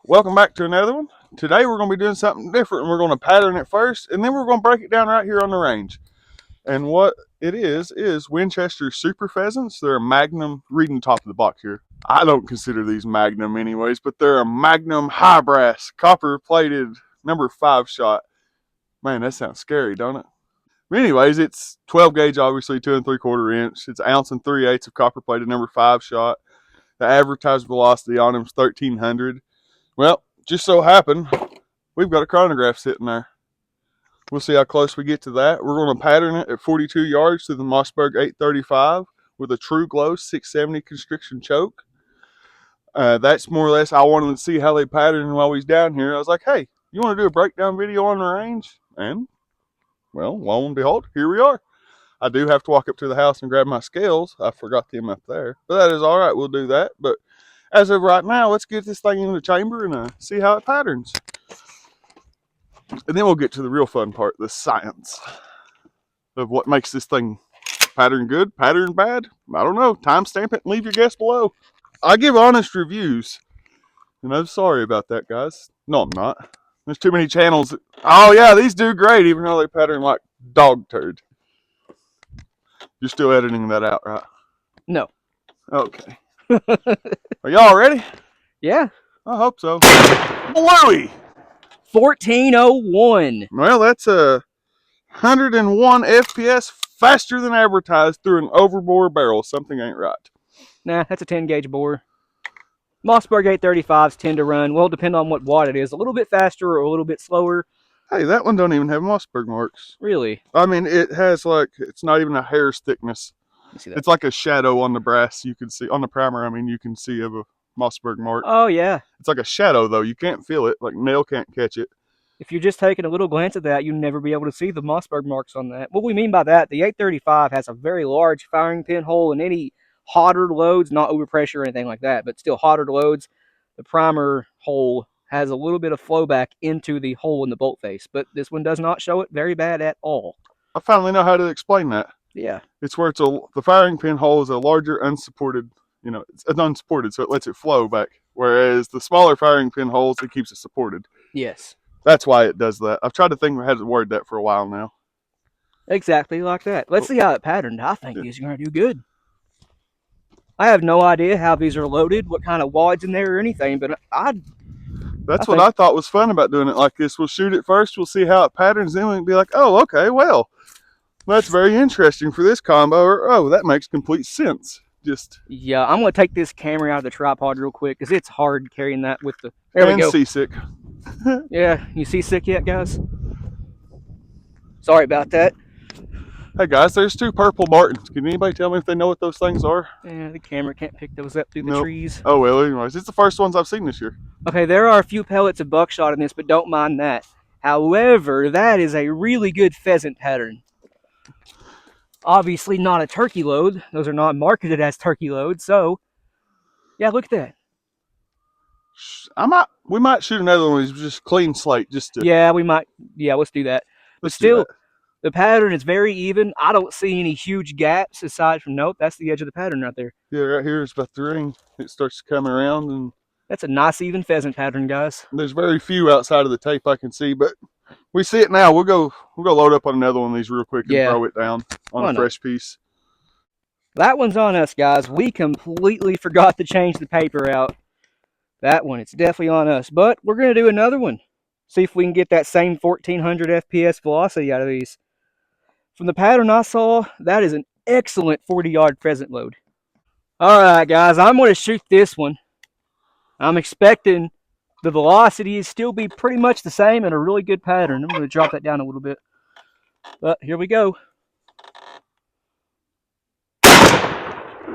welcome back to another one. Today we're going to be doing something different. We're going to pattern it first, and then we're going to break it down right here on the range. And what it is Winchester Super Pheasants. They're a Magnum, reading the top of the box here. I don't consider these Magnum anyways, but they're a Magnum high brass, copper plated, number 5 shot. Man, that sounds scary, don't it? But anyways, it's 12 gauge, obviously, 2 3/4 inch. It's 1 3/8 of copper plated, number 5 shot. The advertised velocity on them is 1,300. Well, just so happened, we've got a chronograph sitting there. We'll see how close we get to that. We're going to pattern it at 42 yards to the Mossberg 835 with a True Glow 670 constriction choke. That's more or less, I wanted to see how they pattern while he's down here. I was like, hey, you want to do a breakdown video on the range? And, well, lo and behold, here we are. I do have to walk up to the house and grab my scales. I forgot them up there. But that is all right. We'll do that. But as of right now, let's get this thing in the chamber and see how it patterns. And then we'll get to the real fun part, the science of what makes this thing pattern good, pattern bad. I don't know. Timestamp it and leave your guess below. I give honest reviews. And I'm sorry about that, guys. No, I'm not. There's too many channels. Oh, yeah, these do great, even though they pattern like dog turd. You're still editing that out, right? No. Okay. Are y'all ready? Yeah. I hope so. Bluey! 1401. Well, that's a 101 FPS faster than advertised through an overbore barrel. Something ain't right. Nah, that's a 10 gauge bore. Mossberg 835s tend to run, well, depend on what watt it is, a little bit faster or a little bit slower. Hey, that one don't even have Mossberg marks. Really? I mean, it has like, it's not even a hair's thickness. See that? It's like a shadow on the brass you can see, on the primer, I mean, you can see of a Mossberg mark. Oh, yeah. It's like a shadow, though. You can't feel it. Like, nail can't catch it. If you're just taking a little glance at that, you'll never be able to see the Mossberg marks on that. What we mean by that, the 835 has a very large firing pin hole, and any hotter loads, not overpressure or anything like that, but still hotter loads, the primer hole has a little bit of flow back into the hole in the bolt face, but this one does not show it very bad at all. I finally know how to explain that. Yeah. It's where the firing pin hole is a larger unsupported, it's unsupported, so it lets it flow back. Whereas the smaller firing pin holes, it keeps it supported. Yes. That's why it does that. I've tried to think of how to word that for a while now. Exactly like that. Let's see how it patterned. I think these are going to do good. I have no idea how these are loaded, what kind of wads in there or anything, but That's what I thought was fun about doing it like this. We'll shoot it first, we'll see how it patterns, then we can be like, oh, okay, well, that's very interesting for this combo, or oh, that makes complete sense. Yeah, I'm going to take this camera out of the tripod real quick, because it's hard carrying that with the... There we go. Seasick. Yeah, you seasick yet, guys? Sorry about that. Hey guys, there's 2 purple martins. Can anybody tell me if they know what those things are? Yeah, the camera can't pick those up through the trees. Oh well, anyways, it's the first ones I've seen this year. Okay, there are a few pellets of buckshot in this, but don't mind that. However, that is a really good pheasant pattern. Obviously not a turkey load. Those are not marketed as turkey loads, so yeah, look at that. We might shoot another one. It's just clean slate, just to. Yeah, we might. Yeah, let's do that. But still, the pattern is very even. I don't see any huge gaps aside from, nope, that's the edge of the pattern right there. Yeah, right here is about the ring. It starts to come around, and that's a nice even pheasant pattern, guys. There's very few outside of the tape I can see, but we see it now. We'll go load up on another one of these real quick and throw it down on a fresh piece. That one's on us, guys. We completely forgot to change the paper out. That one, it's definitely on us. But we're going to do another one. See if we can get that same 1400 FPS velocity out of these. From the pattern I saw, that is an excellent 40-yard pheasant load. All right, guys, I'm going to shoot this one. I'm expecting the velocity to still be pretty much the same and a really good pattern. I'm going to drop that down a little bit. But here we go.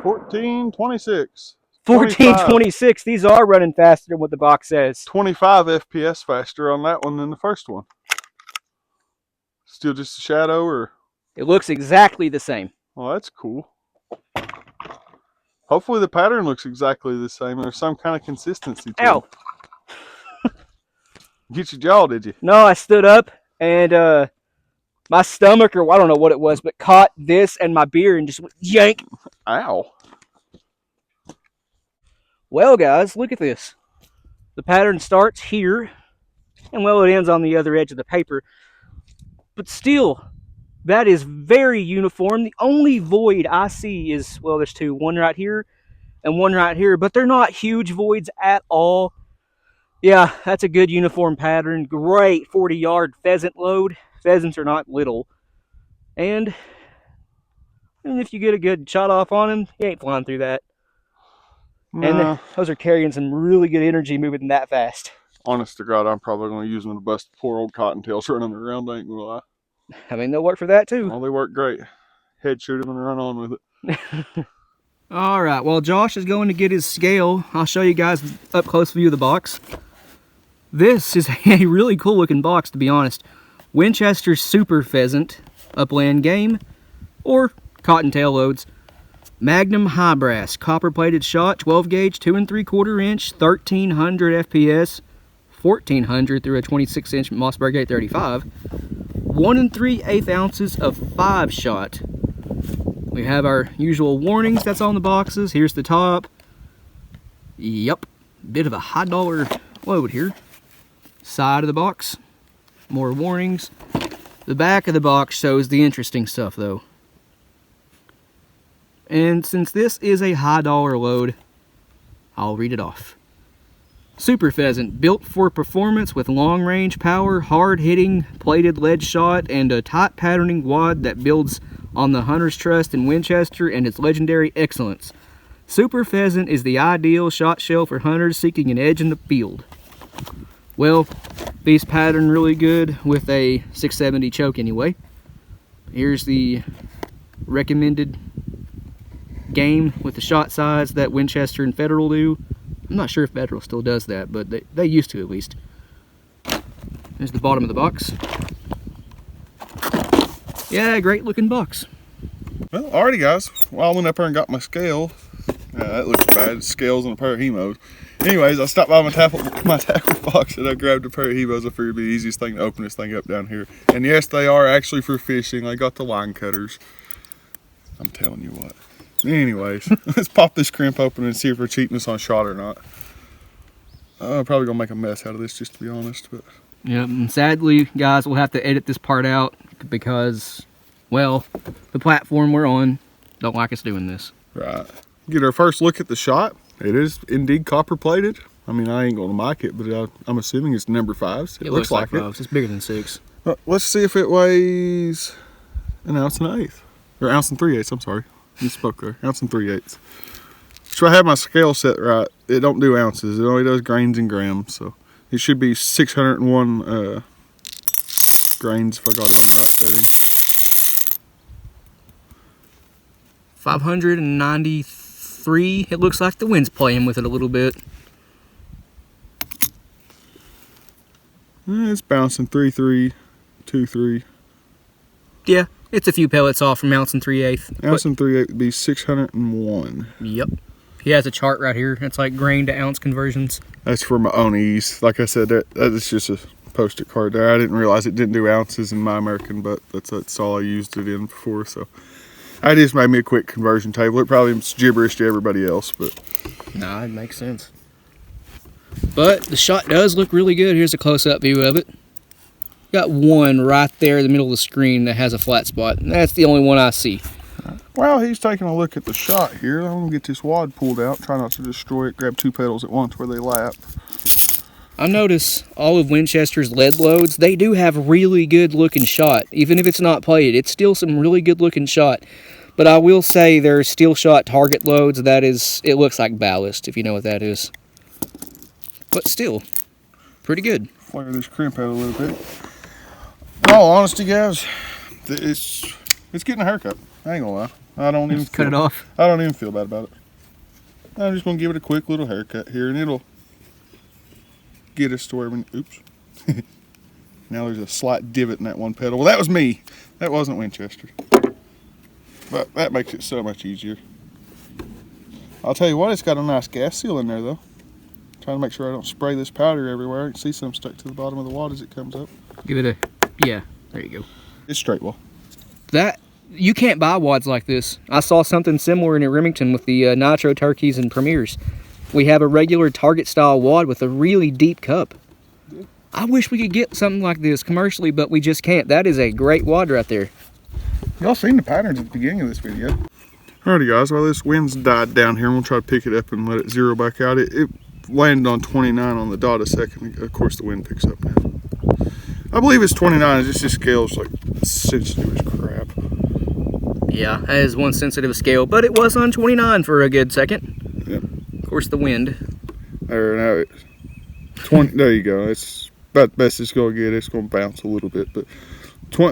1426. 1426. These are running faster than what the box says. 25 FPS faster on that one than the first one. Still just a shadow, or? It looks exactly the same. Well, that's cool. Hopefully the pattern looks exactly the same. There's some kind of consistency to it. Get your jaw, did you? No, I stood up and my stomach, or I don't know what it was, but caught this and my beer and just went yank. Ow. Well, guys, look at this. The pattern starts here, and well, it ends on the other edge of the paper. But still, that is very uniform. The only void I see is, well, there's two, one right here and one right here, but they're not huge voids at all. Yeah, that's a good uniform pattern. Great 40-yard pheasant load. Pheasants are not little. And if you get a good shot off on him, he ain't flying through that. And No, those are carrying some really good energy moving that fast. honest to God, I'm probably going to use them to bust poor old cottontails running around. I ain't gonna lie. I mean, they'll work for that too. Oh, they work great. Head shoot them and run on with it. All right, while Josh is going to get his scale, I'll show you guys up close view of the box. This is a really cool looking box, to be honest. Winchester Super Pheasant, upland game, or cottontail loads. Magnum high brass, copper plated shot, 12 gauge, 2 3/4 inch, 1300 FPS, 1400 through a 26 inch Mossberg 835, 1 3/8 ounces of 5 shot. We have our usual warnings that's on the boxes. Here's the top. Yep, bit of a high dollar load here. Side of the box, more warnings. The back of the box shows the interesting stuff though. And since this is a high dollar load, I'll read it off. Super Pheasant, built for performance with long range power, hard hitting, plated lead shot, and a tight patterning wad that builds on the hunter's trust in Winchester and its legendary excellence. Super Pheasant is the ideal shot shell for hunters seeking an edge in the field. Well, these pattern really good with a 670 choke anyway. Here's the recommended game with the shot size that Winchester and Federal do. I'm not sure if Federal still does that, but they used to at least. There's the bottom of the box. Yeah, great looking box. Well, alrighty guys, well, I went up there and got my scale. That looks bad, scales and a pair of hemos. Anyways, I stopped by my tackle box and I grabbed a pair of hemos. I figured it'd be the easiest thing to open this thing up down here. And yes, they are actually for fishing. I got the line cutters. I'm telling you what. Anyways, let's pop this crimp open and see if we're cheating us on shot or not. I'm probably gonna make a mess out of this, just to be honest. But yeah, and sadly, guys, we'll have to edit this part out because, well, the platform we're on don't like us doing this. right, get our first look at the shot. It is indeed copper plated. I mean, I ain't gonna mic it, but I'm assuming it's number 5s. It looks like it. It's bigger than 6. Let's see if it weighs an ounce and 1/8, or ounce and 3/8. I'm sorry, you spoke there. Ounce and 3/8. So I have my scale set right. It don't do ounces. It only does grains and grams. So it should be 601 grains if I got it on the right setting. 593. It looks like the wind's playing with it a little bit. It's bouncing 3-3, 2-3. Yeah, it's a few pellets off from ounce and 3/8. Ounce and 3/8 would be 601. Yep. He has a chart right here. It's like grain to ounce conversions. That's for my own ease. Like I said, that is just a post-it card there. I didn't realize it didn't do ounces in my American, but that's all I used it in before. So I just made me a quick conversion table. It probably is gibberish to everybody else, but Nah, it makes sense. But the shot does look really good. Here's a close-up view of it. Got one right there in the middle of the screen that has a flat spot. And that's the only one I see. while he's taking a look at the shot here, I'm gonna get this wad pulled out. Try not to destroy it. Grab 2 pedals at once where they lap. I notice all of Winchester's lead loads, they do have really good looking shot. Even if it's not plated, it's still some really good looking shot. But I will say there's steel shot target loads, it looks like ballast, if you know what that is. But still, pretty good. Flare this crimp out a little bit. In all honesty, guys, it's getting a haircut. I ain't gonna lie. I don't even Cut it off. I don't even feel bad about it. I'm just gonna give it a quick little haircut here, and it'll get us to where we. Oops. Now there's a slight divot in that one pedal. Well, that was me. That wasn't Winchester. But that makes it so much easier. I'll tell you what, it's got a nice gas seal in there though. Trying to make sure I don't spray this powder everywhere. I can see some stuck to the bottom of the wad as it comes up. Give it a, yeah, there you go. It's straight wall. You can't buy wads like this. I saw something similar in Remington with the Nitro Turkeys and Premiers. We have a regular target style wad with a really deep cup. I wish we could get something like this commercially, but we just can't. That is a great wad right there. Y'all seen the patterns at the beginning of this video. Alrighty guys, well this wind's died down here. I'm gonna try to pick it up and let it zero back out. It landed on 29 on the dot a second. Of course the wind picks up now. I believe it's 29, it's just this scale's like sensitive as crap. Yeah, that is one sensitive scale, but it was on 29 for a good second. Yep. Of course the wind. There, now it's 20, there you go. It's about the best it's gonna get. It's gonna bounce a little bit, but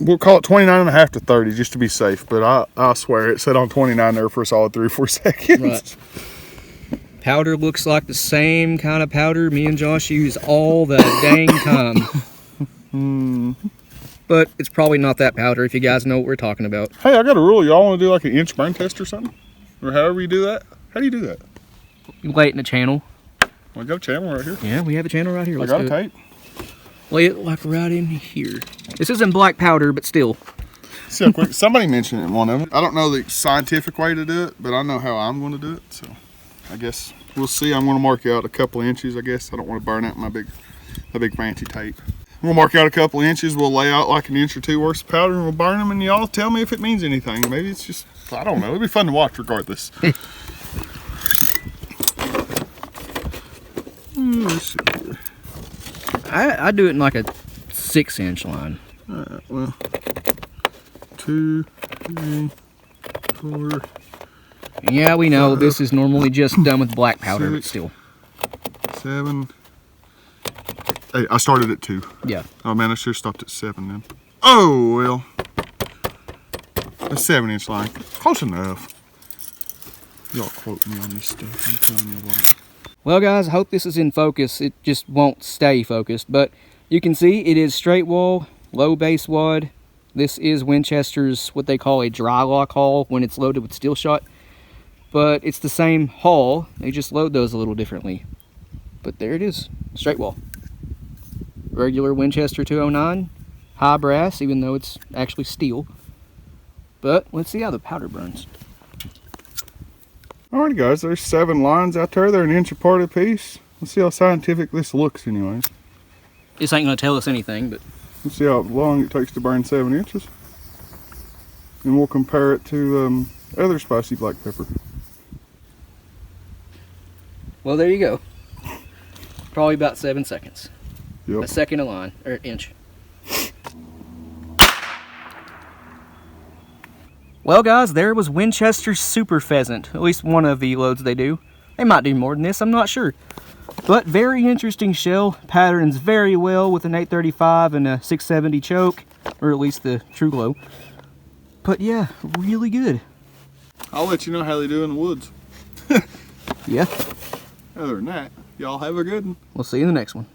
we'll call it 29.5 to 30 just to be safe, but I swear it sat on 29 there for a solid 3 or 4 seconds. Right. Powder looks like the same kind of powder me and Josh use all the dang time. But it's probably not that powder if you guys know what we're talking about. Hey, I got a rule. Y'all want to do like an inch burn test or something? Or however you do that? How do you do that? You lay it in a channel. Well, I got a channel right here. Yeah, we have a channel right here. I got a tape. Lay it like right in here. This isn't black powder, but still. See how quick. Somebody mentioned it in one of them. I don't know the scientific way to do it, but I know how I'm going to do it. So I guess we'll see. I'm going to mark out a couple of inches, I guess. I don't want to burn out my big fancy tape. We'll mark out a couple of inches. We'll lay out like an inch or two worth of powder and we'll burn them, and y'all tell me if it means anything. Maybe it's just, I don't know. It'll be fun to watch regardless. Let's see here. I do it in like a 6-inch line. Alright, well, 2, 3, 4. Yeah, we know this is normally just done with black powder, 6, but still. 7. Hey, I started at 2. Yeah. Oh man, I should have stopped at 7 then. Oh well. A 7-inch line. Close enough. Y'all quote me on this stuff. I'm telling you what. Well guys, I hope this is in focus. It just won't stay focused, but you can see it is straight wall, low base wad. This is Winchester's what they call a dry lock hull when it's loaded with steel shot. But it's the same hull, they just load those a little differently. But there it is, straight wall. Regular Winchester 209, high brass, even though it's actually steel. But let's see how the powder burns. Alright guys, there's 7 lines out there. They're an inch apart a piece. Let's see how scientific this looks anyways. This ain't gonna tell us anything, but Let's see how long it takes to burn 7 inches. And we'll compare it to other spicy black pepper. well, there you go. Probably about 7 seconds. Yep. A second a line, or inch. Well guys, there was Winchester's Super Pheasant. At least one of the loads they do. They might do more than this, I'm not sure. But very interesting shell. Patterns very well with an 835 and a 670 choke. Or at least the True Glow. But yeah, really good. I'll let you know how they do in the woods. Yeah. Other than that, y'all have a good one. We'll see you in the next one.